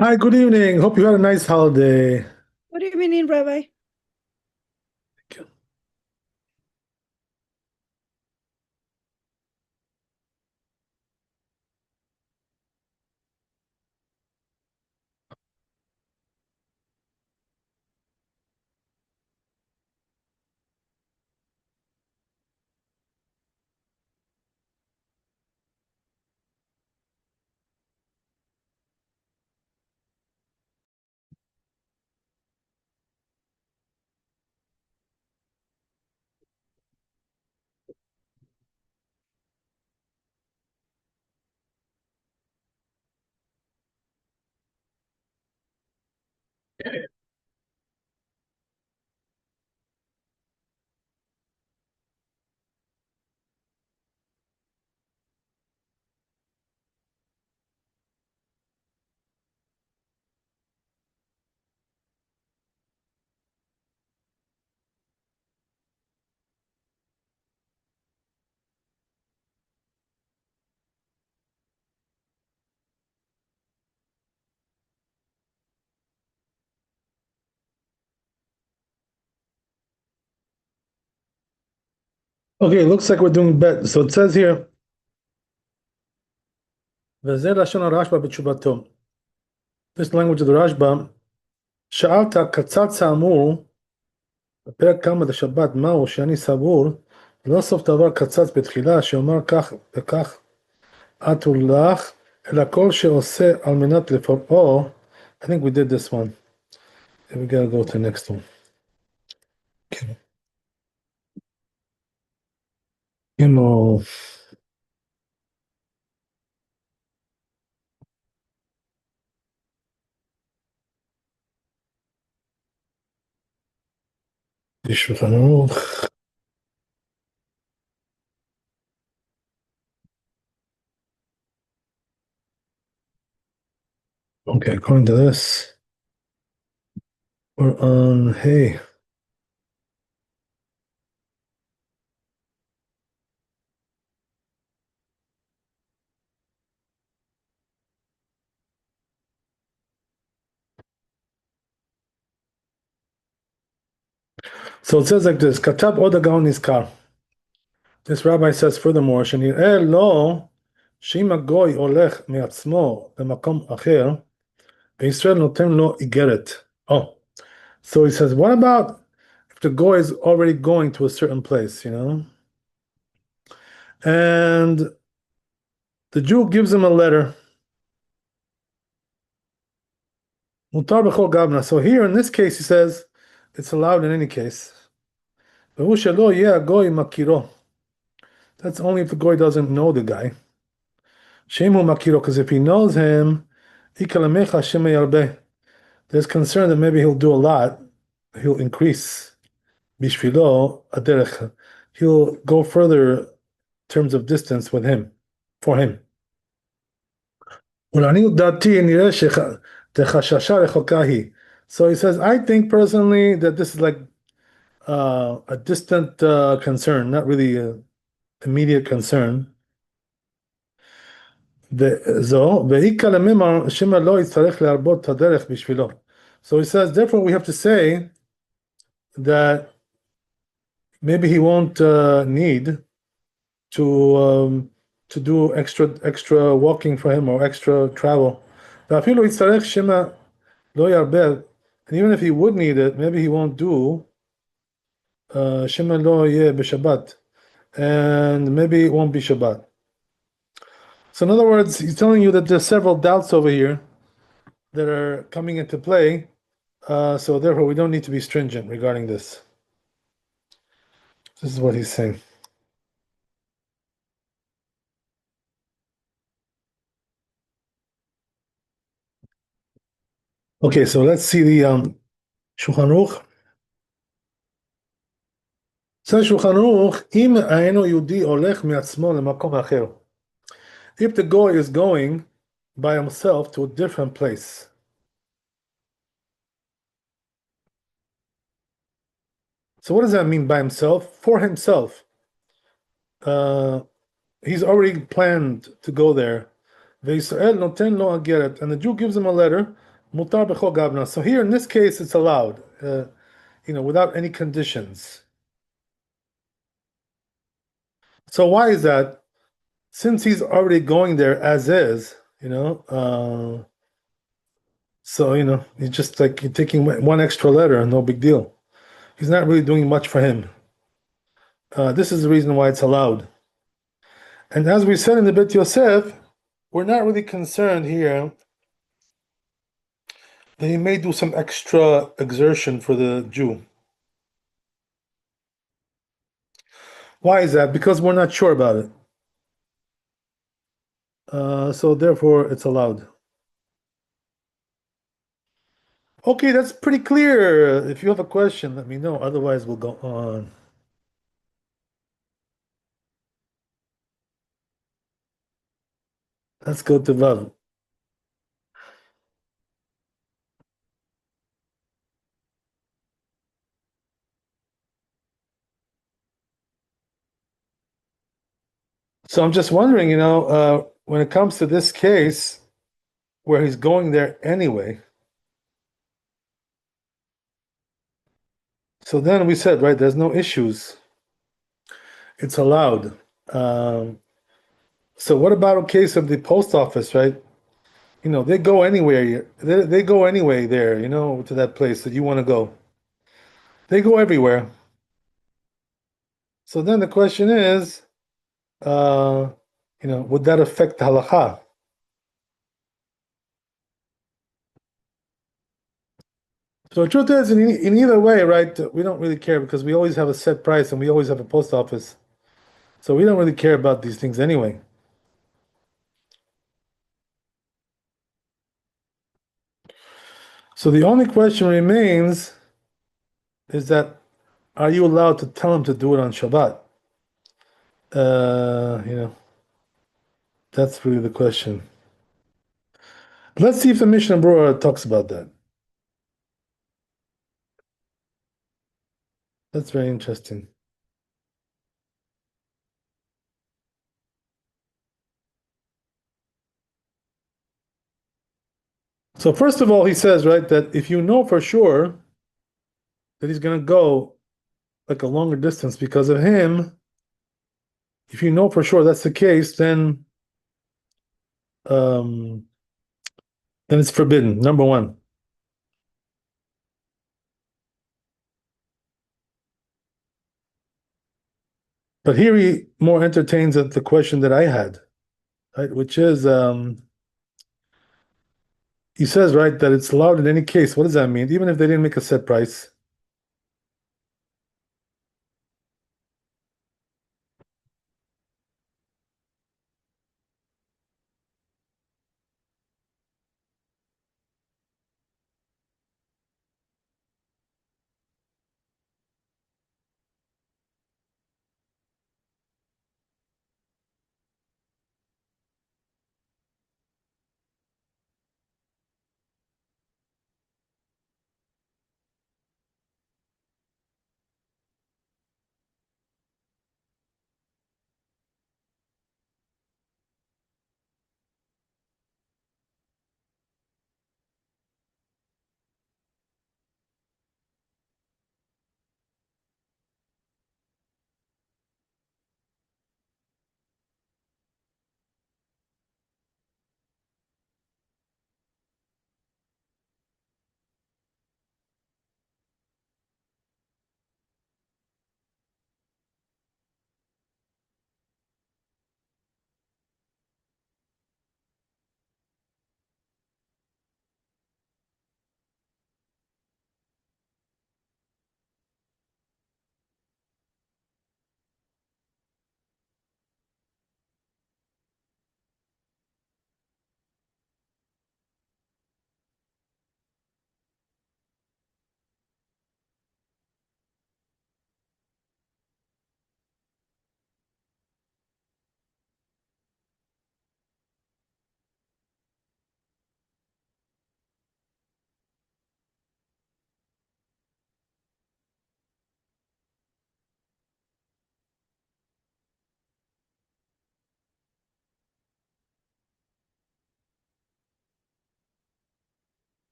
Hi, good evening. Hope you had a nice holiday. What evening, Rabbi? Okay, looks like we're doing bet. So it says here, וזה לשון הרשב"א בתשובתו. This is the language of the Rashba. שאלת קצץ האמור בפרק כמה דשבת מהו שאני סבור, לא סוף דבר קצץ בתחילה, שאומר כך וכך עטו לך, אלא כל שעושה על מנת לפרעו. I think we did this one. We gotta go to the next one. כמו בשולחן ערוך. Okay, according to this, we're on hey. So it says like this, Katab Oda Gaon Niskar. This rabbi says furthermore, שנראה לו שאם הגוי הולך מעצמו למקום אחר, וישראל נותן לו איגרת. Oh, so he says, what about if the goy is already going to a certain place, and the Jew gives him a letter. מותר בכל גבנה. So here in this case he says it's allowed in any case. והוא שלא יהיה הגוי מכירו. That's only if the goy doesn't know the guy. שאם הוא מכירו, because if he knows him, ikalamecha shema yarbe. There's concern that maybe he'll do a lot, he'll increase bishvilo aderech. He'll go further in terms of distance with him, for him. So he says, I think personally that this is like a distant concern, not really an immediate concern. So he says, therefore we have to say that maybe he won't need to do extra walking for him or extra travel. And even if he would need it, maybe he won't do Shema lo yeh b'Shabbat, and maybe it won't be Shabbat. So in other words, he's telling you that there's several doubts over here that are coming into play. So therefore, we don't need to be stringent regarding this. This is what he's saying. Okay, so let's see the Shulchan Aruch. Says Shulchan Aruch, אם היינו יהודי הולך מעצמו למקום אחר. If the goy is going by himself to a different place. So what does that mean by himself? For himself. He's already planned to go there. וישראל נותן לו הגרת, and the Jew gives him a letter. Mutar b'chol gavna. So here in this case, it's allowed, without any conditions. So why is that? Since he's already going there as is, so he's just like you're taking one extra letter, no big deal. He's not really doing much for him. This is the reason why it's allowed. And as we said in the Beit Yosef, we're not really concerned here that he may do some extra exertion for the Jew. Why is that? Because we're not sure about it. So therefore, it's allowed. Okay, that's pretty clear. If you have a question, let me know. Otherwise, we'll go on. Let's go to Vav. So I'm just wondering, when it comes to this case where he's going there anyway, so then we said, right, there's no issues. It's allowed. Um, so what about a case of the post office, right? They go anywhere. They go anyway there, to that place that you want to go. They go everywhere. So then the question is, uh, would that affect the halacha? So the truth is, in either way, right, we don't really care because we always have a set price and we always have a post office. So we don't really care about these things anyway. So the only question remains is that are you allowed to tell him to do it on Shabbat? Uh, you know, that's really the question. Let's see if the Mishnah Berurah talks about that. That's very interesting. So first of all, he says, right, that if you know for sure that he's going to go like a longer distance because of him, if you know for sure that's the case, um, then it's forbidden. Number one. But here he more entertains the question that I had, right, which is he says, right, that it's allowed in any case. What does that mean? Even if they didn't make a set price.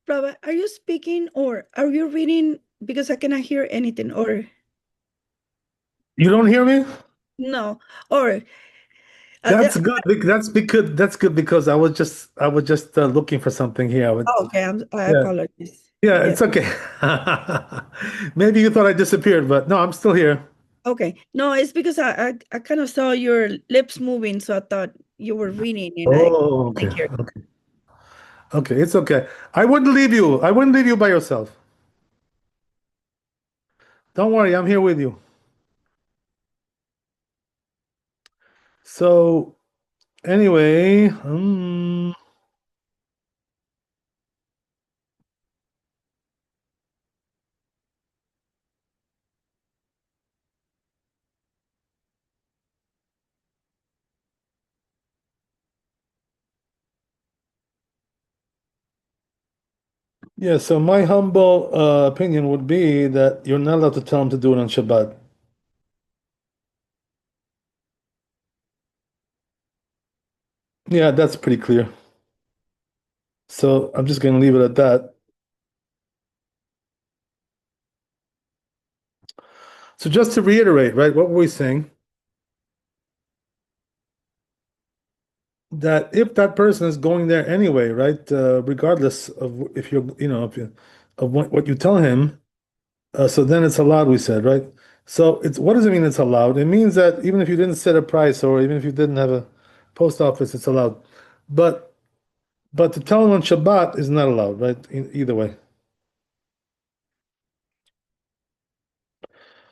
Rabbi, are you speaking or are you reading? Because I cannot hear anything. Or You don't hear me? no, or That's good. That's good because I was just looking for something here. okay. I Yeah, apologize. yeah, Yeah. it's okay. Maybe you thought I disappeared, but no, I'm still here. Okay. No, it's because I kind of saw your lips moving, so I thought you were reading, and I Oh, okay, couldn't hear. okay, okay. It's okay. I wouldn't leave you. I wouldn't leave you by yourself. Don't worry, I'm here with you. So anyway, yeah. So my humble opinion would be that you're not allowed to tell him to do it on Shabbat. Yeah, that's pretty clear. So I'm just going to leave it at that. So just to reiterate, right, what were we saying? That if that person is going there anyway, right, regardless of if you're, of what you tell him, so then it's allowed, we said, right? So it's what does it mean it's allowed? It means that even if you didn't set a price or even if you didn't have a post office, it's allowed. But to tell him on Shabbat is not allowed, right? Either way.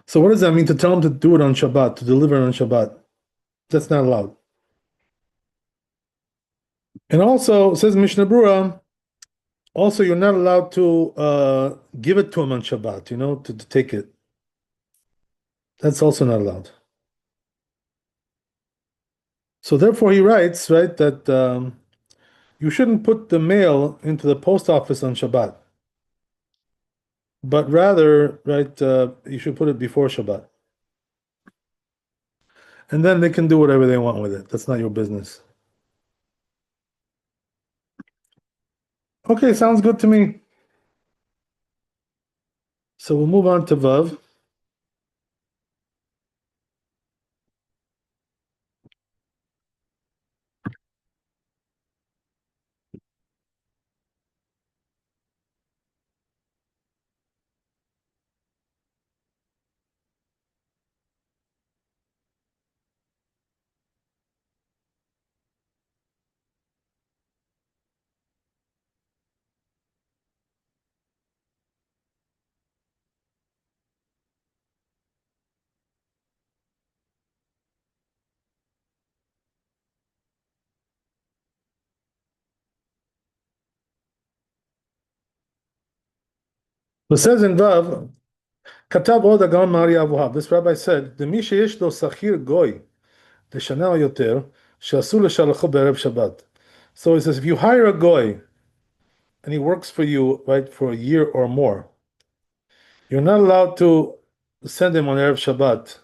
So what does that mean to tell him to do it on Shabbat, to deliver it on Shabbat? That's not allowed. And also, says Mishnah Brura, also you're not allowed to give it to him on Shabbat, to take it. That's also not allowed. So therefore, he writes, right, that you shouldn't put the mail into the post office on Shabbat, but rather, right, you should put it before Shabbat, and then they can do whatever they want with it. That's not your business. Okay, sounds good to me. So we'll move on to Vav. It says in Vav, Katav od Agam Mari Avuhav. This rabbi said, "The Misha yesh lo sachir goy לשנה או יותר, שאסור לשלחו בערב Shabbat." So he says, if you hire a goy and he works for you, right, for a year or more, you're not allowed to send him on Erev Shabbat,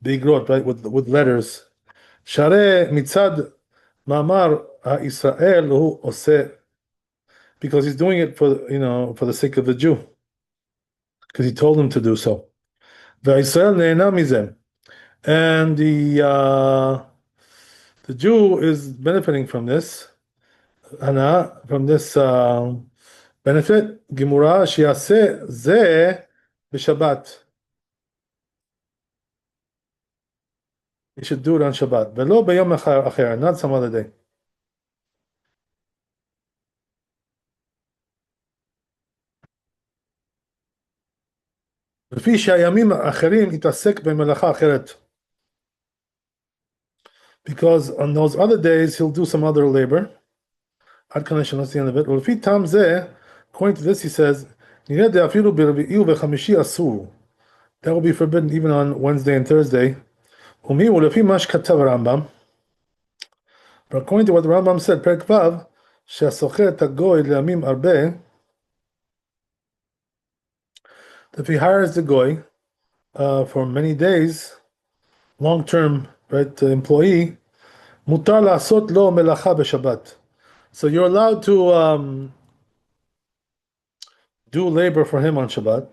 bigrot, right, with letters. שהרי מצד מאמר ישראל הוא עושה, because he's doing it for the sake of the Jew, because he told him to do so. והישראל נהנה מזה. And the Jew is benefiting from this. Hana, from this benefit, Gemura שיעשה זה בשבת. You should do it on Shabbat. ולא ביום אחר, not some other day. לפי שהימים האחרים יתעסק במלאכה אחרת. Because on those other days he'll do some other labor. עד כאן that's the end of it. ולפי טעם זה, according to this he says, נראה דאפילו ברביעי ובחמישי אסור. That will be forbidden even on Wednesday and Thursday. ולפי מה שכתב הרמב"ם, but according to what the Rambam said, פרק ו', שהסוחר את הגוי לימים הרבה, if he hires the goy for many days, long-term, right, employee, מותר לעשות לו מלאכה בשבת. So you're allowed to do labor for him on Shabbat,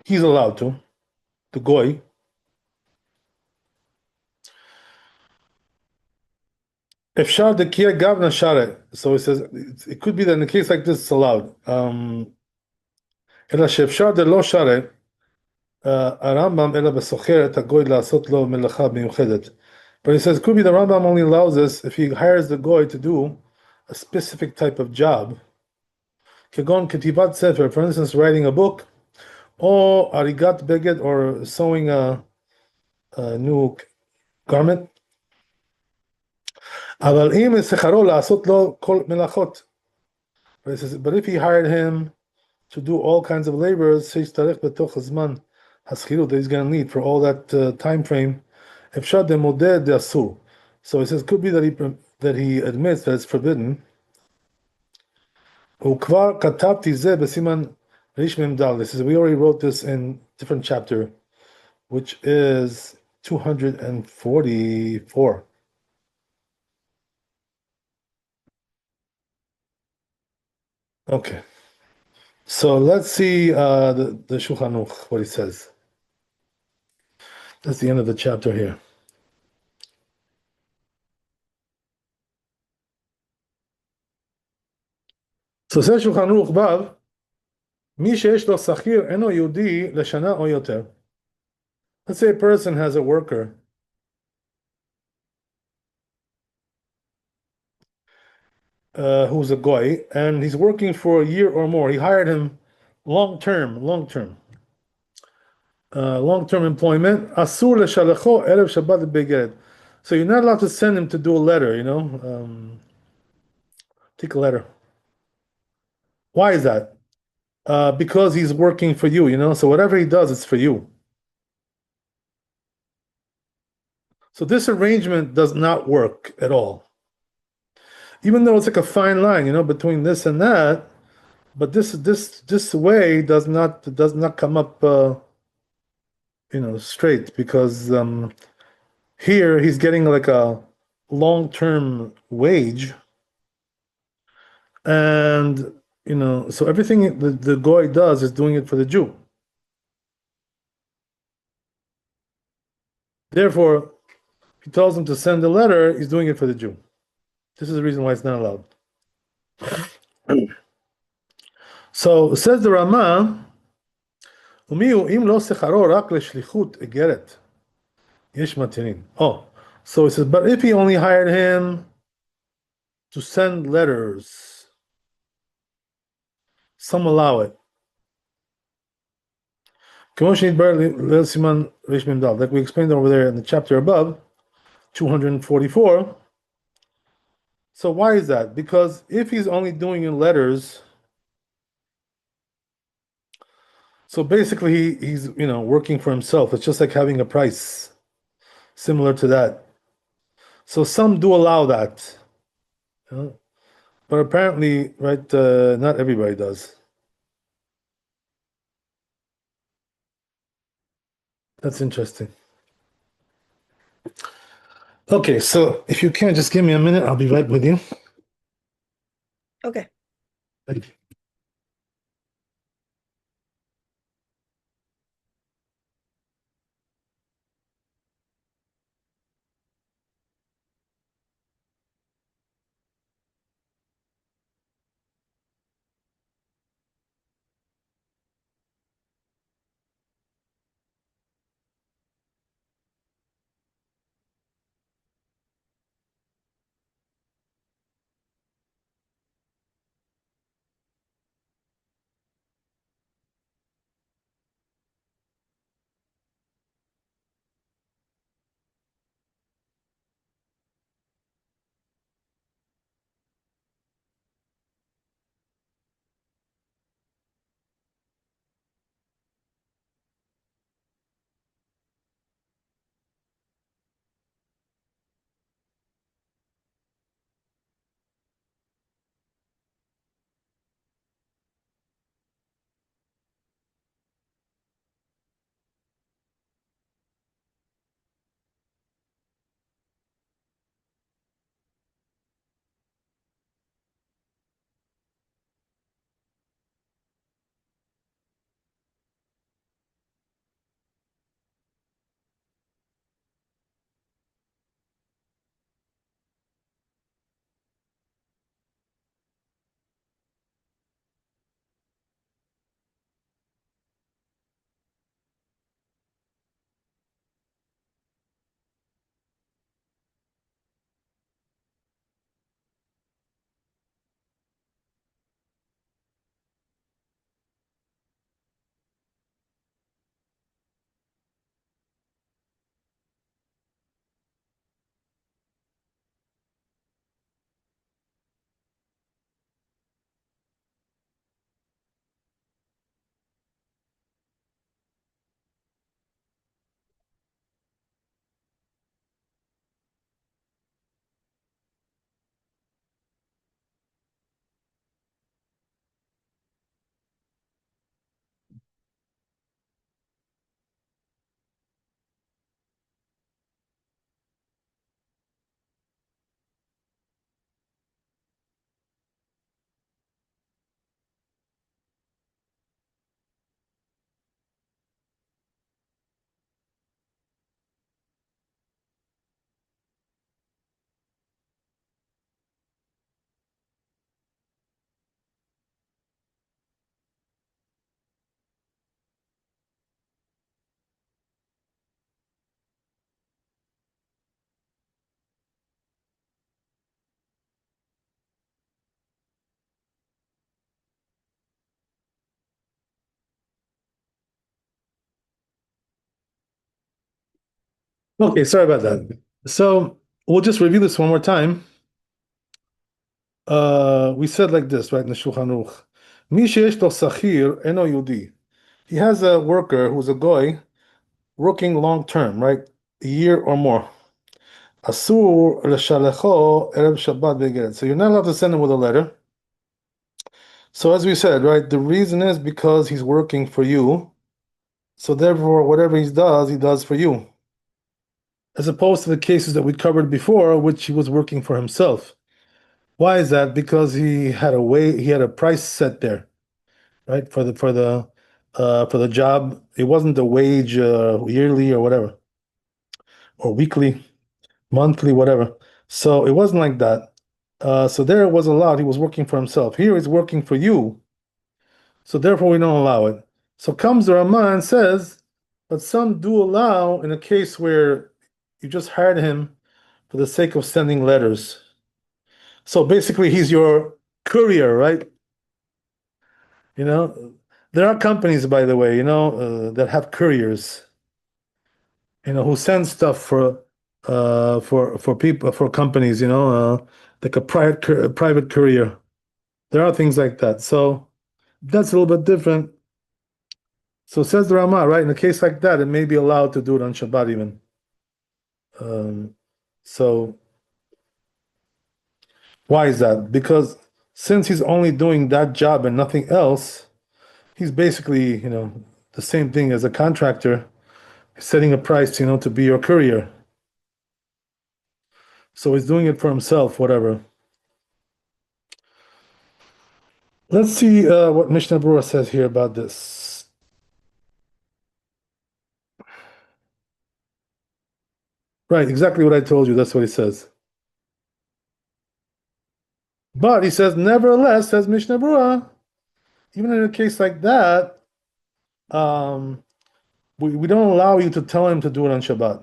he's allowed to, the goy. Efshar dekia gavna share. So he says it could be that in a case like this it's allowed. אלא שאפשר דלא שרת, הרמב"ם אלא בסוחר את הגוי לעשות לו מלאכה מיוחדת. But he says, could be the Rambam only allows this if he hires the goy to do a specific type of job. כגון כתיבת ספר, for instance, writing a book, or arigat beged, or sewing a new garment. אבל אם שכרו לעשות לו כל מלאכות. But he says, but if he hired him to do all kinds of labors, שישתרך בתוך הזמן השכירות that he's going to need for all that time frame, אפשר דמודה דאסור. So he says, could be that he admits that it's forbidden. וכבר כתבתי זה בסימן רמ"ד. This is, we already wrote this in different chapter, which is 244. Okay. So let's see the Shulchan Aruch, what he says. That's the end of the chapter here. So says Shulchan Aruch Bav, מי שיש לו שכיר אינו יהודי לשנה או יותר. Let's say a person has a worker who's a goy, and he's working for a year or more. He hired him long-term employment. Asur l'shalacho erev Shabbat beged. So you're not allowed to send him to do a letter, take a letter. Why is that? Because he's working for you, so whatever he does, it's for you. So this arrangement does not work at all. Even though it's like a fine line, between this and that, but this way does not come up straight, because here he's getting like a long-term wage, and so everything the goy does is doing it for the Jew. Therefore, he tells him to send a letter, he's doing it for the Jew. This is the reason why it's not allowed. So says the Rama, אם לא שכרו רק לשליחות איגרת, יש מתירים. Oh, so it says, but if he only hired him to send letters, some allow it. כמו שנתברר ליל סימן רמ"ד, like we explained over there in the chapter above, 244. So why is that? Because if he's only doing in letters, so basically he's working for himself. It's just like having a price, similar to that. So some do allow that, but apparently, right, not everybody does. That's interesting. Okay, so if you can just give me a minute, I'll be right with you. Okay. Thank you. Okay, sorry about that. So we'll just review this one more time. We said like this, right, in the Shulchan Aruch. Mi sheyesh lo sachir eno yudi. He has a worker who's a goy working long term, right? A year or more. Asur l'shalecho erev Shabbat begeret. So you're not allowed to send him with a letter. So as we said, right, the reason is because he's working for you. So therefore, whatever he does for you. As opposed to the cases that we covered before, which he was working for himself. Why is that? Because he had a price set there, right? For the job. It wasn't the wage yearly or whatever, or weekly, monthly, whatever. So it wasn't like that. So there it was allowed. He was working for himself. Here he's working for you. So therefore we don't allow it. So comes the Rama and says, but some do allow in a case where you just hired him for the sake of sending letters. So basically he's your courier, right? You know, there are companies, by the way, that have couriers, who send stuff for people for companies, like a private courier. There are things like that. So that's a little bit different. So says the Rama, right? In a case like that, it may be allowed to do it on Shabbat even. Um, so why is that? Because since he's only doing that job and nothing else, he's basically, the same thing as a contractor setting a price, to be your courier. So he's doing it for himself, whatever. Let's see what Mishnah Berurah says here about this. Right, exactly what I told you. That's what he says. But he says, nevertheless, says Mishnah Berurah, even in a case like that, um, we don't allow you to tell him to do it on Shabbat.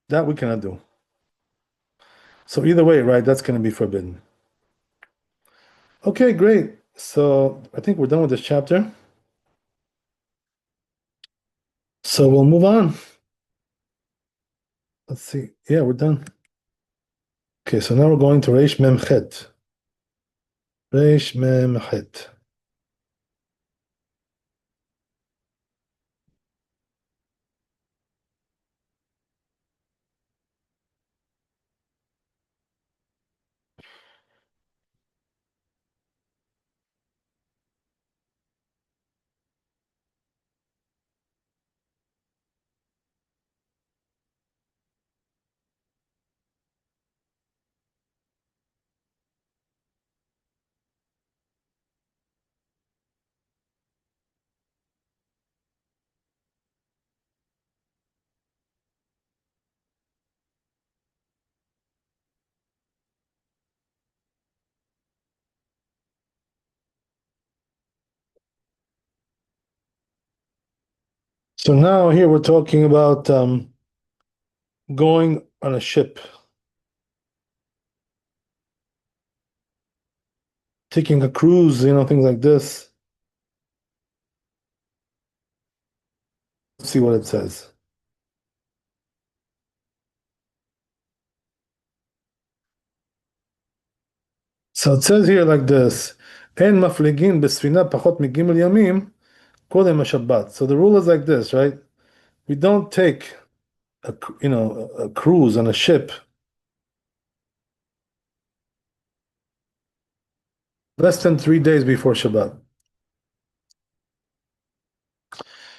That we cannot do. So either way, right, that's going to be forbidden. Okay, great. So I think we're done with this chapter. So we'll move on. Let's see. Yeah, we're done. Okay, so now we're going to Reish Mem Chet. Reish Mem Chet. So now here we're talking about going on a ship, taking a cruise, things like this. Let's see what it says. So it says here like this, אין מפליגין בספינה פחות מגימל ימים קודם השבת. So the rule is like this, right? We don't take a cruise on a ship less than 3 days before Shabbat.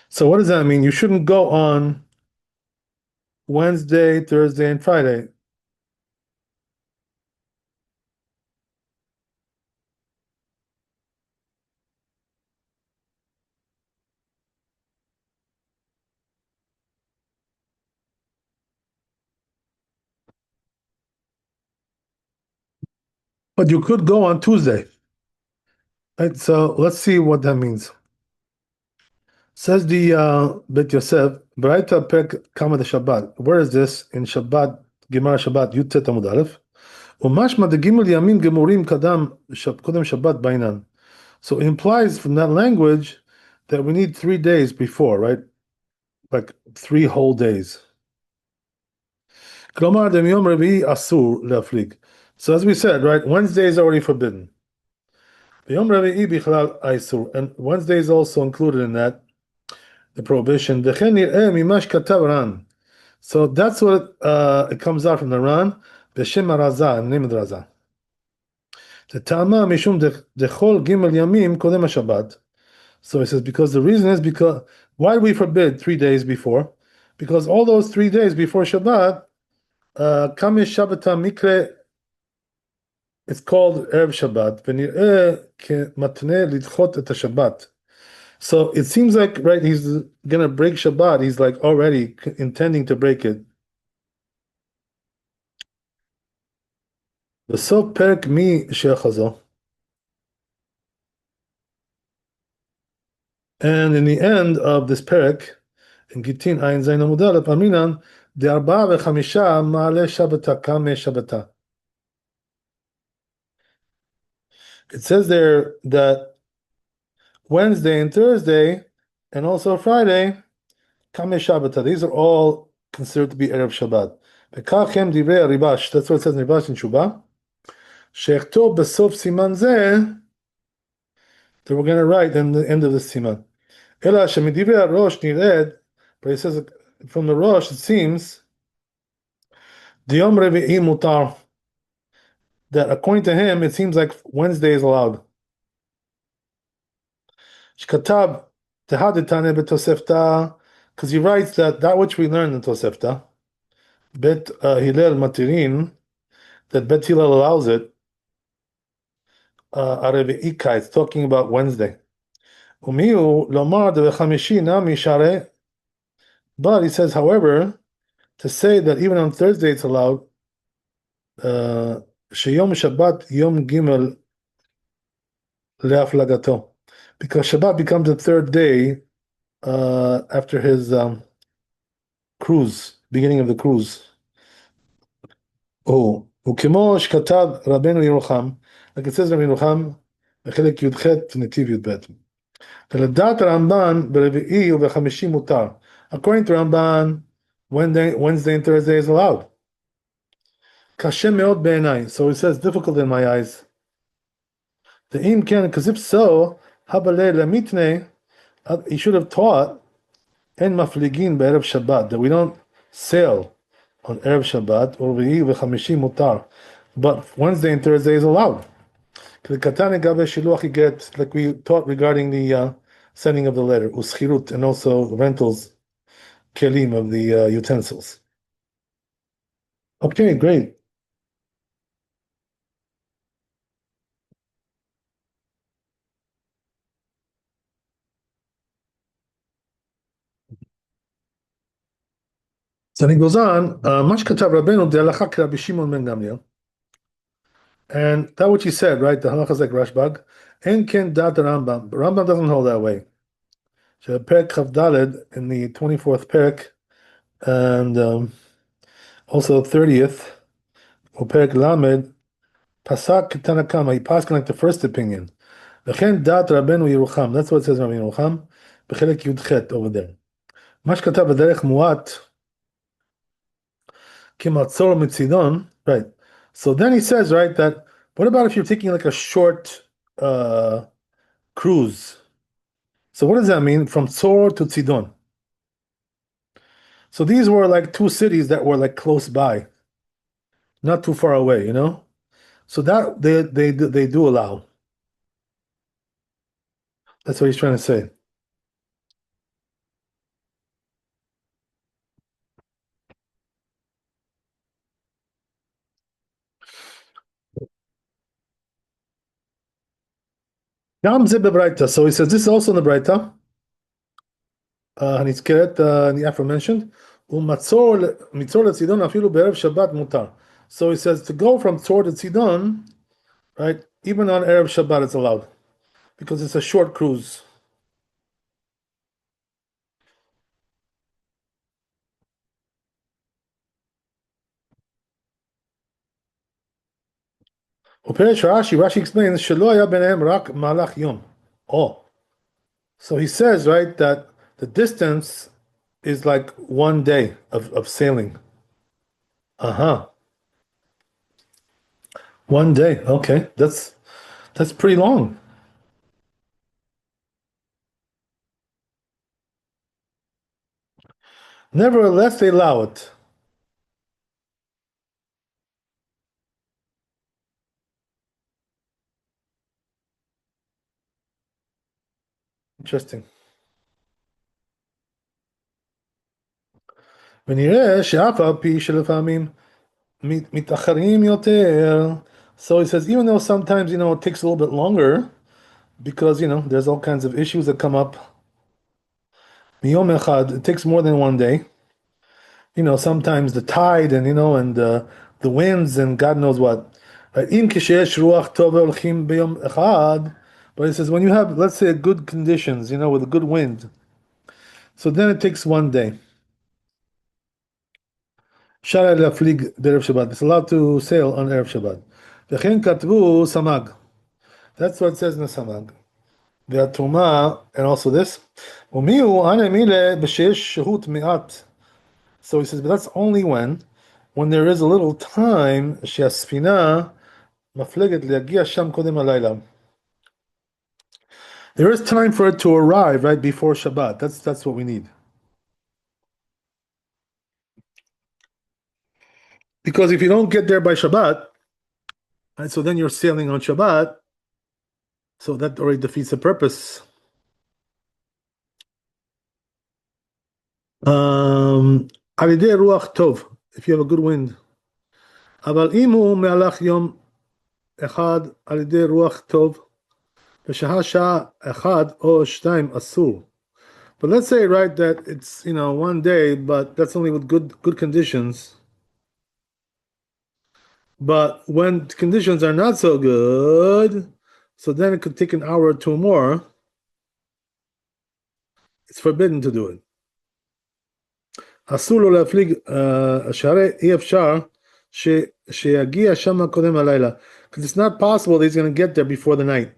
So what does that mean? You shouldn't go on Wednesday, Thursday, and Friday. But you could go on Tuesday. Right? So let's see what that means. Says the Bet Yosef, Baraita Pek Kama de Shabbat. Where is this? In Shabbat, Gemara Shabbat, Yutet Amud Aleph. Umashma de Gimel Yamin Gemurim Kadam Kodem Shabbat Bainan. So it implies from that language that we need 3 days before, right? Like 3 whole days. כלומר, מיום רביעי אסור להפליג. So as we said, right, Wednesday is already forbidden. ביום רביעי בכלל האיסור, and Wednesday is also included in that, the prohibition. וכן נראה ממה שכתב ר"ן. So that's what it comes out from the Ran, בשם הרזה, in the name of the Raza. The Tama Mishum Dechol Gimel Yamim Kodem HaShabbat. So he says, because the reason is because, why do we forbid 3 days before? Because all those 3 days before Shabbat, Kamish Shabbata Mikre, it's called Erev Shabbat. V'nir'eh kematneh lidchot et Shabbat. So it seems like, right, he's going to break Shabbat. He's like already intending to break it. בסוף פרק מי שאחזו. And in the end of this parak, in Gitin Ayin Zayin Amud Aleph, Aminan, דארבעה וחמישה מעלה שבתה קמא שבתה. It says there that Wednesday and Thursday, and also Friday, Kame Shabbata. These are all considered to be Erev Shabbat. V'kachem divrei Ribash. That's what it says in Ribash in Shubah. Shechtov besof siman zeh. That we're going to write in the end of the siman. Ela shemidivrei Rosh nired. But it says from the Rosh, it seems Diyom Revi'i mutar. That according to him, it seems like Wednesday is allowed. Shkatab tehadetane betosefta. Because he writes that which we learned in Tosefta, Bet Hillel Matirin, that Bet Hillel allows it, Areve'ika, it's talking about Wednesday. Umiu lomar de v'chamishi nami share. But he says, however, to say that even on Thursday it's allowed, sheyom Shabbat yom gimel le'aflagato, because Shabbat becomes the third day after his cruise, beginning of the cruise. וכמו שכתב רבנו ירוחם, like it says רבי ירוחם, בחלק י"ח נתיב י"ב. ולדעת הרמב"ן ברביעי ובחמישי מותר. According to Ramban, Wednesday and Thursday is allowed. קשה מאוד בעיניי. So it says difficult in my eyes. ואם כן, because if so, הבלה למיתנה, he should have taught, אין מפליגין בערב שבת, that we don't sail on Erev Shabbat, or Re'i v'chamishi mutar, but Wednesday and Thursday is allowed. Like we taught regarding the sending of the letter, uschirut, and also rentals, kelim of the utensils. Okay, great. So he goes on, Mash katav Rabbeinu de'alacha k'Rabbi Shimon ben Gamliel. And that what he said, right? The halacha is like Rashbag. And ken dat Rambam. Rambam doesn't hold that way. So Perek Chav Daled in the 24th Perek, and also 30th, or Perek Lamed, Pasak Tanakama, he passed like the first opinion. V'chen dat Rabbeinu Yerucham. That's what it says Rabbi Yerucham. B'chelek Yudchet over there. Mash katav b'derech muat kimatzor mitzidon. Right. So then he says, right, that what about if you're taking like a short cruise? So what does that mean? From Tzor to Tzidon. So these were like two cities that were like close by, not too far away, you know? So that they do allow. That's what he's trying to say. So he says this is also in the Braita. הנזכרת in the aforementioned. ומצור לצידון אפילו בערב שבת מותר. So he says to go from Tzor to Tzidon, right? Even on Erev Shabbat it's allowed because it's a short cruise. ופרש Rashi explains שלא היה ביניהם רק מהלך יום. Oh. So he says, right, that the distance is like 1 day of sailing. Uh-huh. One day. Okay. That's pretty long. Nevertheless, they allow it. Interesting. ונראה שאף על פי שלפעמים מתאחרים יותר. So he says, even though sometimes, it takes a little bit longer because, there's all kinds of issues that come up. Miyom echad, it takes more than one day. Sometimes the tide and, the winds and God knows what. In kishesh ruach tova olchim b'yom echad. But he says, when you have, let's say, good conditions, with a good wind, so then it takes one day. Shara laflig d'erev Shabbat. It's allowed to sail on Erev Shabbat. V'chein katvu samag. That's what it says in the samag. והתרומה, and also this, ומיהו אנא מילה בשיש שהות מעט. So he says, but that's only when there is a little time שהספינה מפלגת להגיע שם קודם הלילה. There is time for it to arrive right before Shabbat. That's what we need. Because if you don't get there by Shabbat, right, so then you're sailing on Shabbat, so that already defeats the purpose. על ידי רוח טוב, if you have a good wind. אבל אם הוא מהלך יום אחד על ידי רוח טוב, ושעה שעה אחד או שתיים אסור. But let's say, right, that it's, one day, but that's only with good conditions. But when conditions are not so good, so then it could take an hour or two more. It's forbidden to do it. אסור לו להפליג, שהרי אי אפשר שיגיע שם קודם הלילה. Because it's not possible that he's going to get there before the night.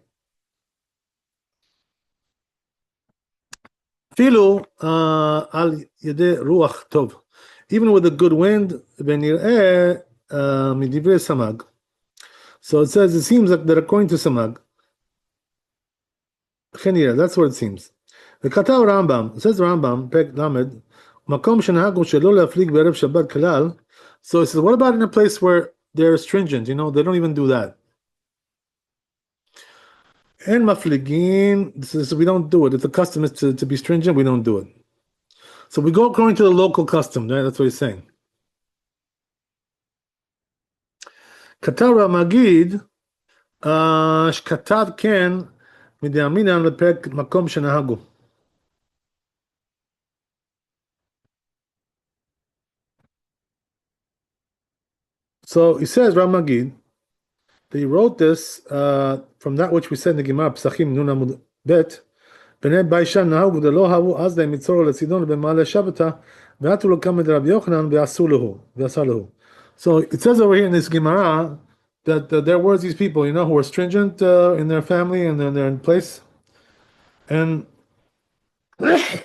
אפילו על ידי רוח טוב. Even with a good wind, ונראה מדברי סמ"ג. So it says, it seems like that according to סמ"ג, that's what it seems. וכתב רמב"ם, it says רמב"ם, פרק ל', מקום שנהגו שלא להפליג בערב שבת כלל. So it says, what about in a place where they're stringent, they don't even do that? אין מפליגין, so we don't do it. If the custom is to be stringent, we don't do it. So we go according to the local custom, right? That's what he's saying. כתב המגיד, שכתב כן, מדאמינן לפרק מקום שנהגו. So he says, Ramagid, that he wrote this from that which we said in the Gemara, Psachim Nun Amud Bet, בני ביישן נהגו דלא הבו אז להם מצור לצידון במעלה שבתא, ועטו לו כמה דרבי יוחנן ועשו לו. So it says over here in this Gemara that there were these people, who were stringent in their family and then they're in place. And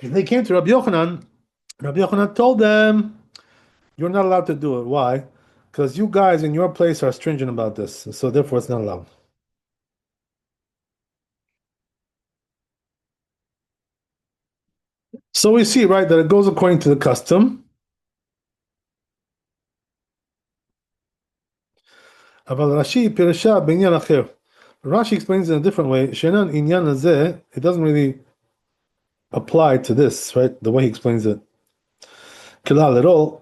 they came to Rabbi Yochanan. Rabbi Yochanan told them, you're not allowed to do it. Why? Because you guys in your place are stringent about this. So therefore it's not allowed. So we see, right, that it goes according to the custom. אבל רש"י פירשה בעניין אחר. Rashi explains in a different way, שאינן עניין הזה, it doesn't really apply to this, right? The way he explains it. כלל at all.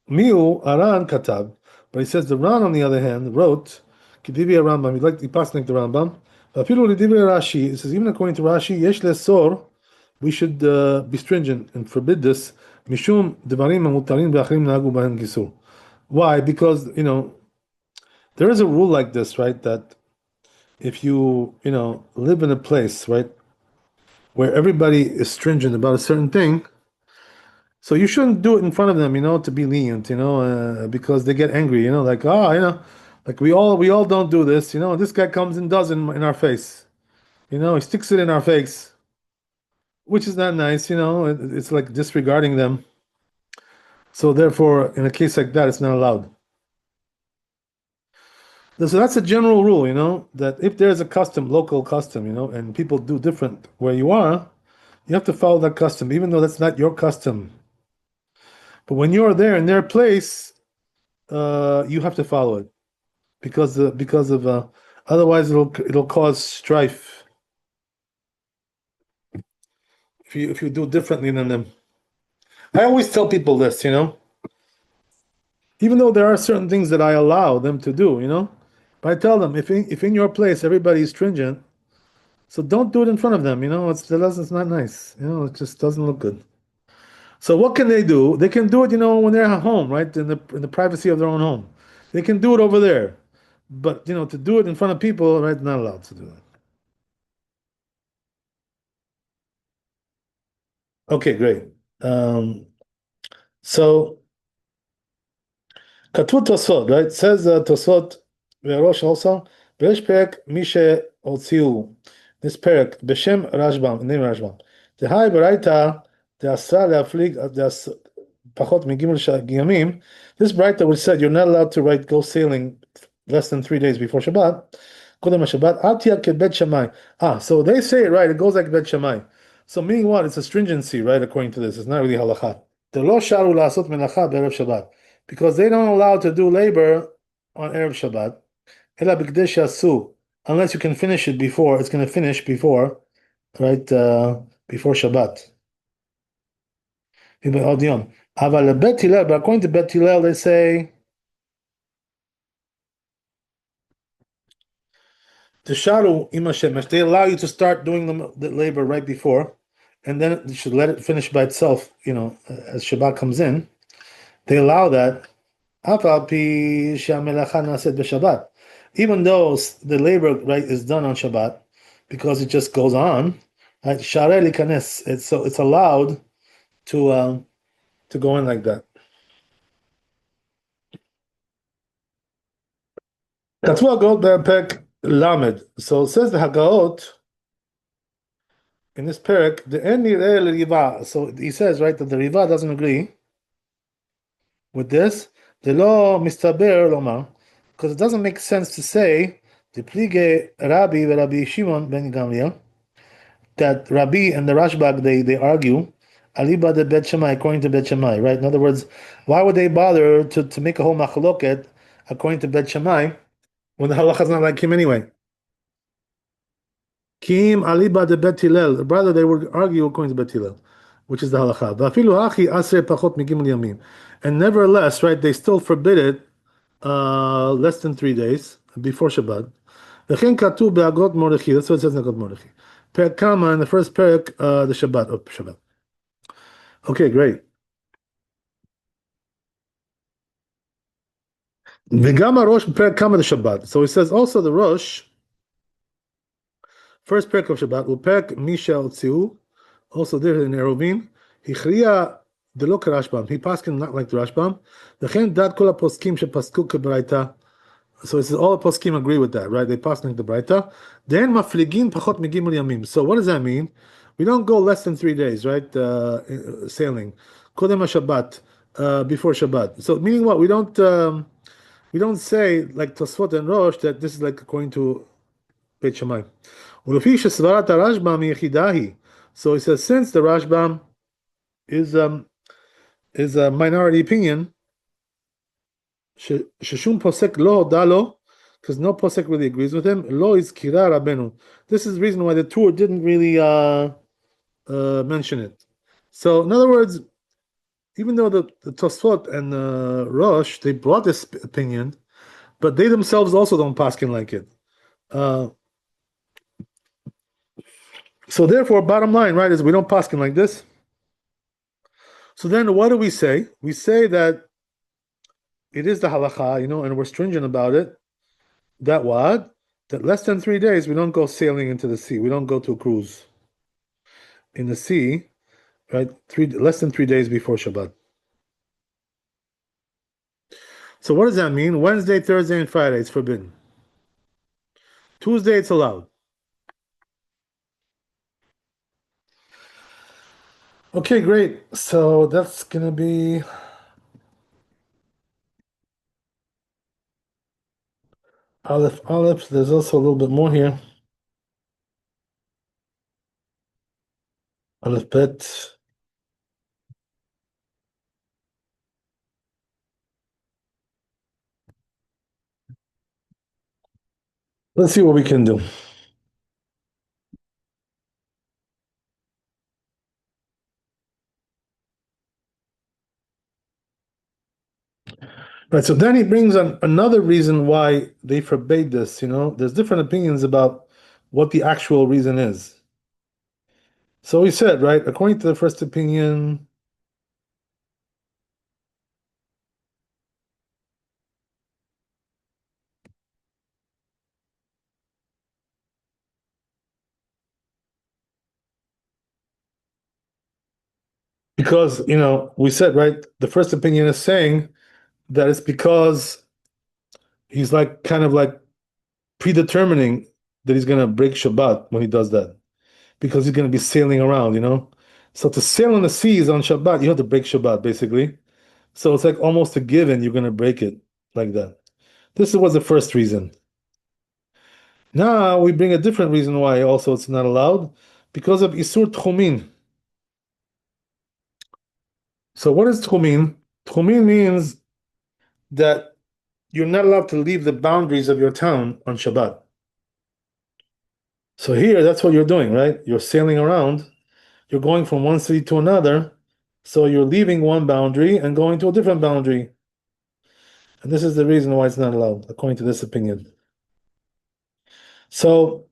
מיהו הר"ן כתב, but he says the Ran on the other hand wrote, כדברי הרמב"ם, he passed like the Rambam, ואפילו לדברי רש"י, it says even according to Rashi, יש לאסור, we should be stringent and forbid this, משום דברים המותרים ואחרים נהגו בהם גיסור. Why? Because, there is a rule like this, right? That if you, live in a place, right, where everybody is stringent about a certain thing, so you shouldn't do it in front of them, to be lenient, because they get angry, like, like we all don't do this, this guy comes and does it in our face, he sticks it in our face, which is not nice, it's like disregarding them. So therefore, in a case like that, it's not allowed. So that's a general rule, that if there's a custom, local custom, and people do different where you are, you have to follow that custom, even though that's not your custom. But when you're there in their place, you have to follow it because of otherwise it'll cause strife if you do differently than them. I always tell people this, even though there are certain things that I allow them to do, but I tell them if in your place everybody's stringent, so don't do it in front of them, it's not nice, it just doesn't look good. So what can they do? They can do it, when they're at home, right? In the privacy of their own home. They can do it over there. But to do it in front of people, right, not allowed to do that. Okay, great. So כתבו תוספות, right? It says תוספות והראש also, ויש פרק מי שהוציאו, this פרק בשם רשב"ם, name רשב"ם. דהי ברייתא דאסרה להפליג פחות מגימל ימים, this ברייתא which said you're not allowed to go sailing less than 3 days before Shabbat, קודם השבת, אל תהיה כבית שמאי. So they say it right, it goes like בית שמאי. So meaning what? It's a stringency, right, according to this. It's not really halacha. דלא שרו לעשות מלאכה בערב שבת. Because they don't allow to do labor on Erev Shabbat. אלא בכדי שעשו, unless you can finish it before, it's going to finish before, right, before Shabbat. עוד יום. אבל לבית הלל, but according to בית הלל, they say, תשארו עם השמש, they allow you to start doing the labor right before, and then you should let it finish by itself, as Shabbat comes in. They allow that, אף על פי שהמלאכה נעשית בשבת. Even though the labor, right, is done on Shabbat, because it just goes on, right? Sharei likanes, it's allowed to go in like that. That's what goes by Perek Lamed. So it says the Hagaot in this Perek, the En Nireh Riva. So he says, right, that the Riva doesn't agree with this. The law mistaber lomar, because it doesn't make sense to say the plige Rabbi Rabbi Shimon ben Gamliel, that Rabbi and the Rashbag they argue aliba de Bet Shammai according to Bet Shammai, right? In other words, why would they bother to make a whole machloket according to Bet Shammai when the halacha is not like him anyway? Kim aliba de Bet Hillel, rather they would argue according to Bet Hillel, which is the halacha. Va'afilu hachi asre pachot migimel yamim, and nevertheless, right, they still forbid it less than 3 days before Shabbat. V'chein katuv be'agot Mordechai. That's what it says in Agot Mordechai. Perek Kama in the first perek, the Shabbat of Shabbat. Okay, great. V'gam Rosh perek Kama the Shabbat. So he says also the Rosh, first perek of Shabbat, uperek Misha Otziu, also there in Eruvin, Hichriya delo Rashbam. He paskin not like the Rashbam. V'chein dat kol poskim shepasku kebraita. So it says all the poskim agree with that, right? They pass like the Braita. Then mafligin pachot migimel yamim. So what does that mean? We don't go less than 3 days, right? Sailing. Kodem Shabbat, before Shabbat. So meaning what? We don't say like Tosfot and Rosh that this is like according to Beit Shammai. Ulefi shesvarat Rashbam yechidahi. So he says since the Rashbam is a minority opinion. Sheshum posek lo dalo, because no posek really agrees with him. Lo is kira rabenu. This is the reason why the Tur didn't really mention it. So in other words, even though the Tosfot and Rosh they brought this opinion, but they themselves also don't paskin like it. So therefore, bottom line, right, is we don't paskin like this. So then, what do we say? We say that it is the halacha, and we're stringent about it. That what? That less than 3 days we don't go sailing into the sea. We don't go to a cruise in the sea, right? Less than 3 days before Shabbat. So what does that mean? Wednesday, Thursday, and Friday it's forbidden. Tuesday it's allowed. Okay, great. So that's gonna be Aleph, Aleph. There's also a little bit more here. Aleph Bet. Let's see what we can do. Right, so then he brings on another reason why they forbade this. There's different opinions about what the actual reason is. So he said, right, according to the first opinion, because, we said, right, the first opinion is saying that it's because he's like kind of like predetermining that he's going to break Shabbat when he does that, because he's going to be sailing around. So to sail on the seas on Shabbat, you have to break Shabbat, basically. So it's like almost a given you're going to break it like that. This was the first reason. Now we bring a different reason why also it's not allowed, because of Isur Tchumin. So what is Tchumin? Tchumin means that you're not allowed to leave the boundaries of your town on Shabbat. So here, that's what you're doing, right? You're sailing around, you're going from one city to another, so you're leaving one boundary and going to a different boundary. And this is the reason why it's not allowed, according to this opinion. So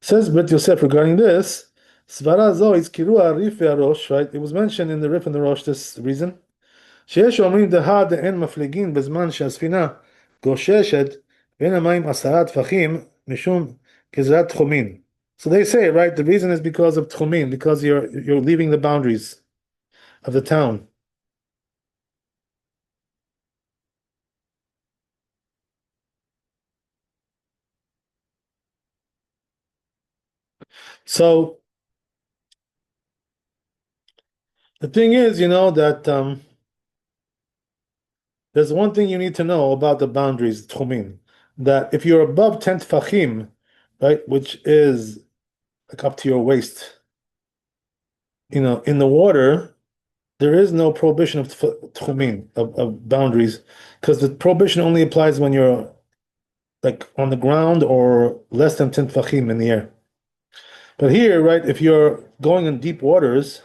says Bet Yosef regarding this, Svara zo izkiru arif ve'arosh, right? It was mentioned in the Rif and the Rosh, this reason. שיש אומרים דהה דאין מפליגין בזמן שהספינה גוששת בין המים 10 טפחים משום גזרת תחומין. So they say, right, the reason is because of tchumin, because you're leaving the boundaries of the town. So the thing is, that there's one thing you need to know about the boundaries, tchumin, that if you're above 10 tfachim, right, which is like up to your waist, in the water, there is no prohibition of tchumin, of boundaries, because the prohibition only applies when you're like on the ground or less than 10 tfachim in the air. But here, right, if you're going in deep waters,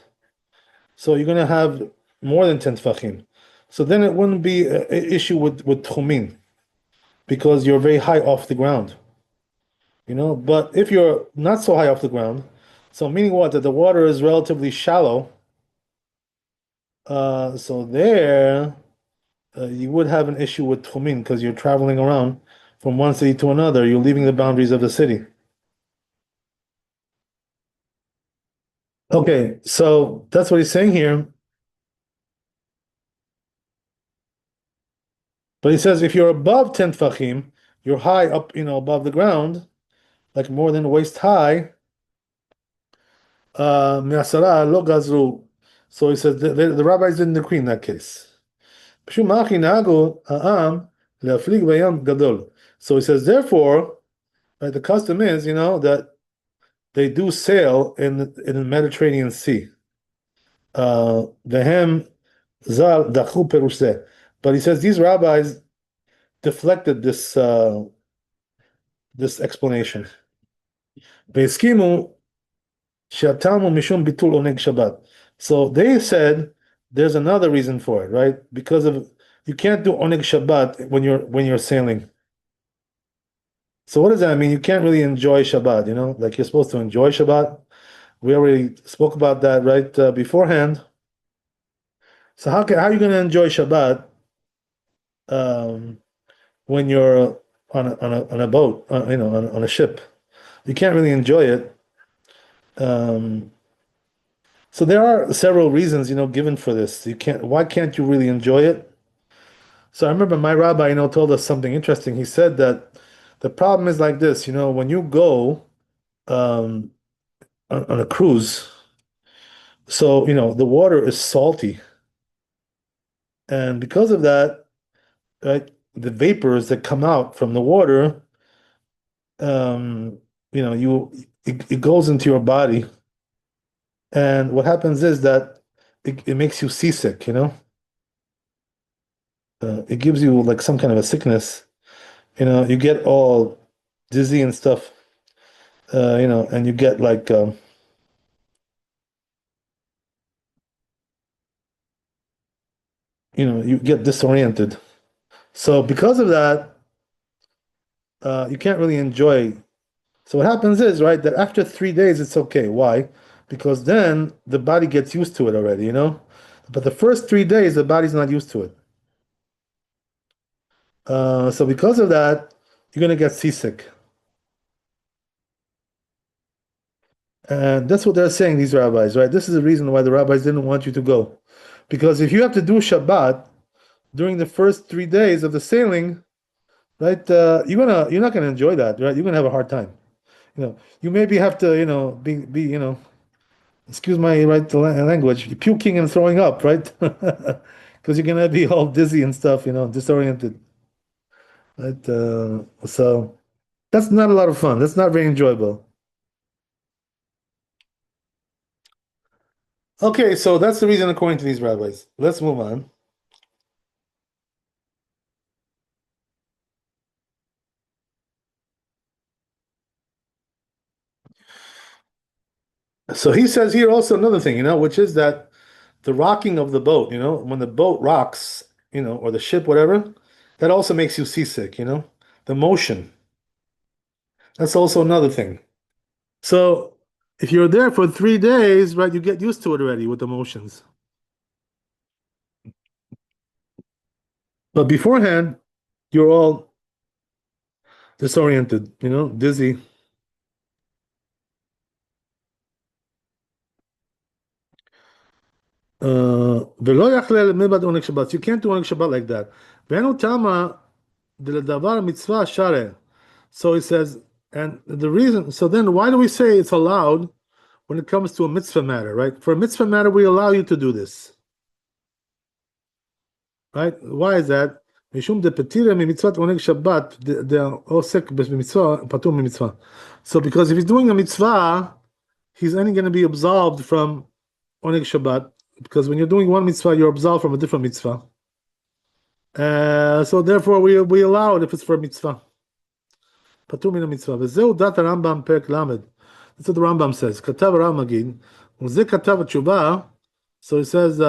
so you're going to have more than 10 tfachim. So then it wouldn't be an issue with tchumin, because you're very high off the ground. But if you're not so high off the ground, so meaning what? That the water is relatively shallow. So there, you would have an issue with tchumin, because you're traveling around from one city to another. You're leaving the boundaries of the city. Okay, so that's what he's saying here. But he says if you're above 10 tfachim, you're high up, above the ground, like more than waist high. Me'asara lo gazru. So he says the rabbis didn't decree in that case. So he says, therefore, right, the custom is, that they do sail in the Mediterranean Sea. Vehem zal dachu peruseh. But he says these rabbis deflected this explanation. Ve'eskimu she'atamu mishum bitul oneg Shabbat. So they said there's another reason for it, right? Because of you can't do oneg Shabbat when you're sailing. So what does that mean? You can't really enjoy Shabbat, like you're supposed to enjoy Shabbat. We already spoke about that right beforehand. So how are you going to enjoy Shabbat um, when you're on a boat, on a ship? You can't really enjoy it. Um, so there are several reasons, given for this. You can't. Why can't you really enjoy it? So I remember my rabbi, told us something interesting. He said that the problem is like this, when you go um, on a cruise, so the water is salty, and because of that, right? the vapors that come out from the water, um, it goes into your body, and what happens is that it makes you seasick. It gives you like some kind of a sickness. You get all dizzy and stuff. And you get like you get disoriented. So because of that, you can't really enjoy. So what happens is, right, that after 3 days it's okay. Why? Because then the body gets used to it already. But the first 3 days the body's not used to it. So because of that, you're gonna get seasick. And that's what they're saying, these rabbis, right? This is the reason why the rabbis didn't want you to go. Because if you have to do Shabbat during the first 3 days of the sailing, right, you're not gonna enjoy that, right? You're gonna have a hard time. You maybe have to, excuse my right language, puking and throwing up, right? Because you're gonna be all dizzy and stuff, disoriented, right? So that's not a lot of fun. That's not very enjoyable. Okay, so that's the reason according to these rabbis. Let's move on. So he says here also another thing, which is that the rocking of the boat, when the boat rocks, or the ship, whatever, that also makes you seasick. The motion. That's also another thing. So if you're there for 3 days, right, you get used to it already with emotions. But beforehand, you're all disoriented, dizzy. ולא יכלה מלבד עונג שבת. You can't do עונג Shabbat like that. ואינו תמה דלדבר מצווה שרע. So he says, and the reason, so then why do we say it's allowed when it comes to a mitzvah matter, right? For a mitzvah matter, we allow you to do this. Right? Why is that? משום דפטירא ממצוות עונג שבת, העוסק במצווה, פטור ממצווה. So because if he's doing a mitzvah, he's only going to be absolved from oneg Shabbat, because when you're doing one mitzvah, you're absolved from a different mitzvah. So therefore, we allow it if it's for a mitzvah. פטור מן המצווה. וזהו דת הרמב"ם פרק ל'. That's what the Rambam says. כתב הרב מגיד, וזה כתב התשובה, so he says,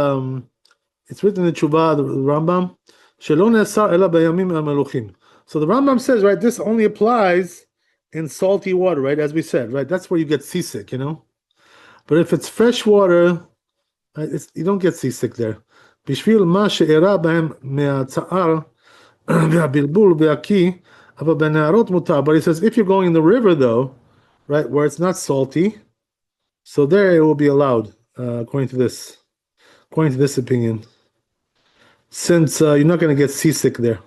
it's written in the Tshuva, the Rambam, שלא נאסר אלא בימים המלוכים. So the Rambam says, right, this only applies in salty water, right, as we said, right, that's where you get seasick, But if it's fresh water, right, you don't get seasick there. בשביל מה שאירע בהם מהצער והבלבול והקיא, אבל בנהרות מותר. But he says, if you're going in the river, though, right, where it's not salty, so there it will be allowed, according to this opinion, since you're not going to get seasick there.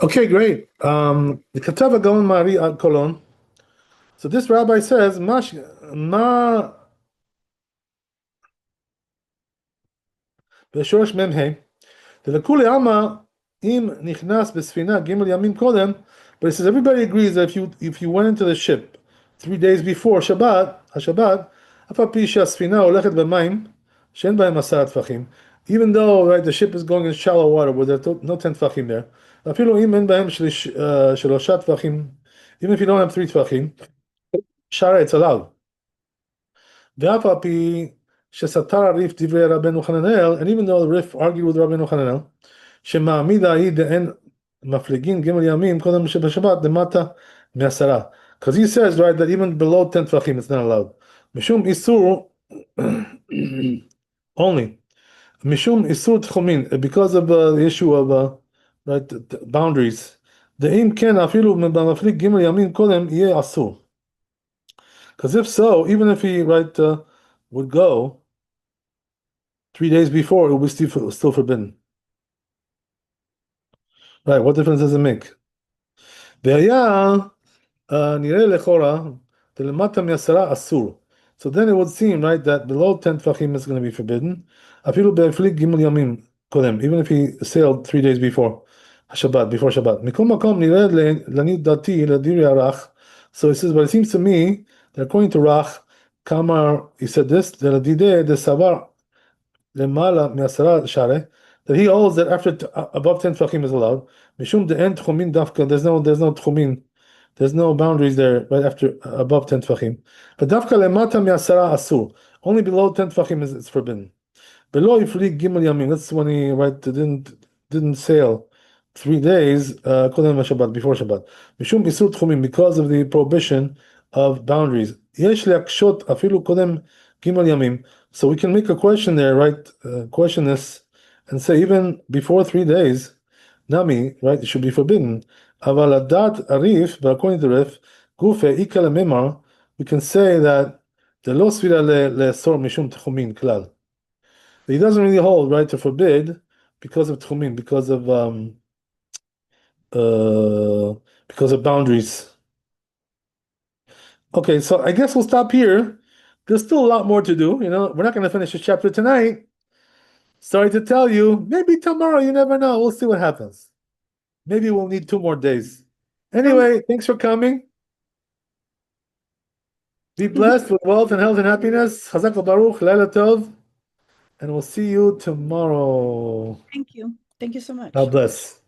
Okay, great. The Katav Gaon Mari al Kolon. So this rabbi says, Ma בשורש מ"ה, דלכולי עלמא אם נכנס בספינה ג' ימים קודם, but it says everybody agrees that if you went into the ship 3 days before השבת, אף על פי שהספינה הולכת במים שאין בהם 10 טפחים, even though, right, the ship is going in shallow water where there's no 10 טפחים there, אפילו אם אין בהם 3 טפחים, even if you don't have 3 טפחים, שרה, it's allowed. ואף על פי שסתר הריף דברי רבנו חננאל, and even though the Rif argued with רבנו חננאל, שמעמידה היא דאין מפליגין ג' ימים קודם שבשבת דמטה מ10. Because he says, right, that even below 10 טפחים it's not allowed. משום איסור only. משום איסור תחומין, because of the issue of right, the boundaries. דאם כן אפילו במפליג ג' ימים קודם יהיה אסור. Because if so, even if he, right, would go 3 days before, it will be still forbidden. Right, what difference does it make? והיה נראה לכאורה דלמטה מ10 אסור. So then it would seem, right, that below 10 tefachim is going to be forbidden. Afilu be'eflik gimel yamim kodem, even if he sailed 3 days before Shabbat, before Shabbat. Mikol makom nired lanid dati ladiri arach. So he says, but it seems to me that according to Rach, Kamar, he said this, the ladide de savar lemala mi'asara share, that he holds that after above 10 tefachim is allowed. Mishum de'en tchumin dafka, there's no tchumin. There's no boundaries there right after above 10 tefachim. But dafka lemata mi'asara asur. Only below 10 tefachim is it's forbidden. Below ifli gimel yamim. That's when he didn't sail 3 days kodem Shabbat, before Shabbat. Mishum isur tchumim, because of the prohibition of boundaries. Yesh leakshot afilu kodem gimel yamim. So we can make a question there, right? Question this and say even before 3 days, nami, right? It should be forbidden. Aval adat arif, but according to Rif, gufe ikal memar, we can say that the lo svira le'sor mishum tchumin klal. He doesn't really hold, right, to forbid because of tchumin, because of boundaries. Okay, so I guess we'll stop here. There's still a lot more to do. We're not going to finish this chapter tonight. Sorry to tell you, maybe tomorrow, you never know. We'll see what happens. Maybe we'll need 2 more days. Anyway, thanks for coming. Be blessed with wealth and health and happiness. Chazak Baruch, Laila Tov. And we'll see you tomorrow. Thank you. Thank you so much. God bless.